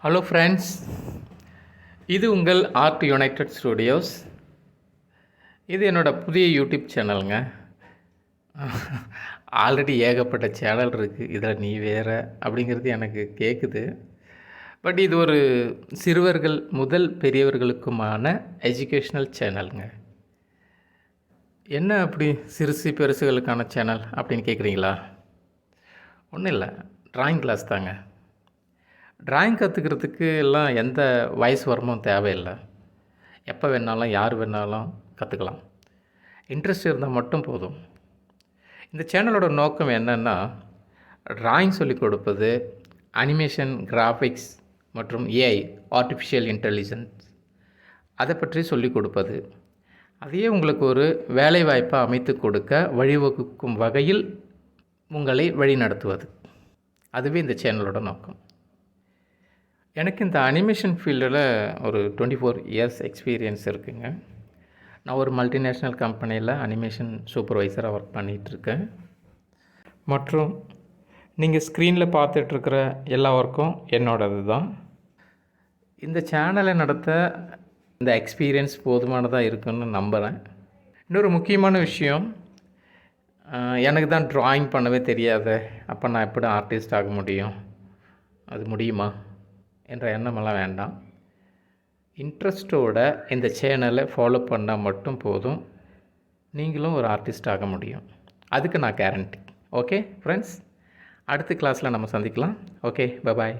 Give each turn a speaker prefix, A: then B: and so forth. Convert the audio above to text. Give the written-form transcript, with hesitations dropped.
A: Hello friends, இது உங்கள் art United studios. இது என்னோடய புதிய யூடியூப் சேனலுங்க. ஆல்ரெடி ஏகப்பட்ட சேனல் இருக்குது, இதில் நீ வேறு அப்படிங்கிறது எனக்கு கேட்குது. பட் இது ஒரு சிறுவர்கள் முதல் பெரியவர்களுக்குமான எஜுகேஷ்னல் சேனலுங்க. என்ன அப்படி சிறுசு பெருசுகளுக்கான சேனல் அப்படின்னு கேட்குறீங்களா? ஒன்றும் இல்லை, ட்ராயிங் கிளாஸ் தாங்க. ட்ராயிங் கற்றுக்கிறதுக்கு எல்லாம் எந்த வயசு வரமும் தேவையில்லை. எப்போ வேணாலும் யார் வேணாலும் கற்றுக்கலாம். இன்ட்ரெஸ்ட் இருந்தால் மட்டும் போதும். இந்த சேனலோட நோக்கம் என்னென்னா, ட்ராயிங் சொல்லிக் கொடுப்பது, அனிமேஷன், கிராஃபிக்ஸ் மற்றும் ஏஐ, ஆர்டிஃபிஷியல் இன்டெலிஜென்ஸ், அதை பற்றி சொல்லிக் கொடுப்பது. அதையே உங்களுக்கு ஒரு வேலைவாய்ப்பாக அமைத்து கொடுக்க வழிவகுக்கும் வகையில் உங்களை வழிநடத்துவது. அதுவே இந்த சேனலோட நோக்கம். எனக்கு இந்த அனிமேஷன் ஃபீல்டில் ஒரு 24 இயர்ஸ் எக்ஸ்பீரியன்ஸ் இருக்குங்க. நான் ஒரு மல்டிநேஷ்னல் கம்பெனியில் அனிமேஷன் சூப்பர்வைசராக ஒர்க் பண்ணிகிட்ருக்கேன். மற்றும் நீங்கள் ஸ்க்ரீனில் பார்த்துட்ருக்கிற எல்லா ஒர்க்கும் என்னோடது தான். இந்த சேனலை நடத்த இந்த எக்ஸ்பீரியன்ஸ் போதுமானதாக இருக்குன்னு நம்புகிறேன். இன்னொரு முக்கியமான விஷயம், எனக்கு தான் ட்ராயிங் பண்ணவே தெரியாது, அப்போ நான் எப்படி ஆர்டிஸ்ட் ஆக முடியும், அது முடியுமா என்ற எண்ணமெல்லாம் வேண்டாம். இன்ட்ரெஸ்ட்டோட இந்த சேனலை ஃபாலோ பண்ணால் மட்டும் போதும், நீங்களும் ஒரு ஆர்டிஸ்ட் ஆக முடியும். அதுக்கு நான் கேரண்டி. ஓகே ஃப்ரெண்ட்ஸ், அடுத்த கிளாஸில் நம்ம சந்திக்கலாம். Okay, bye bye.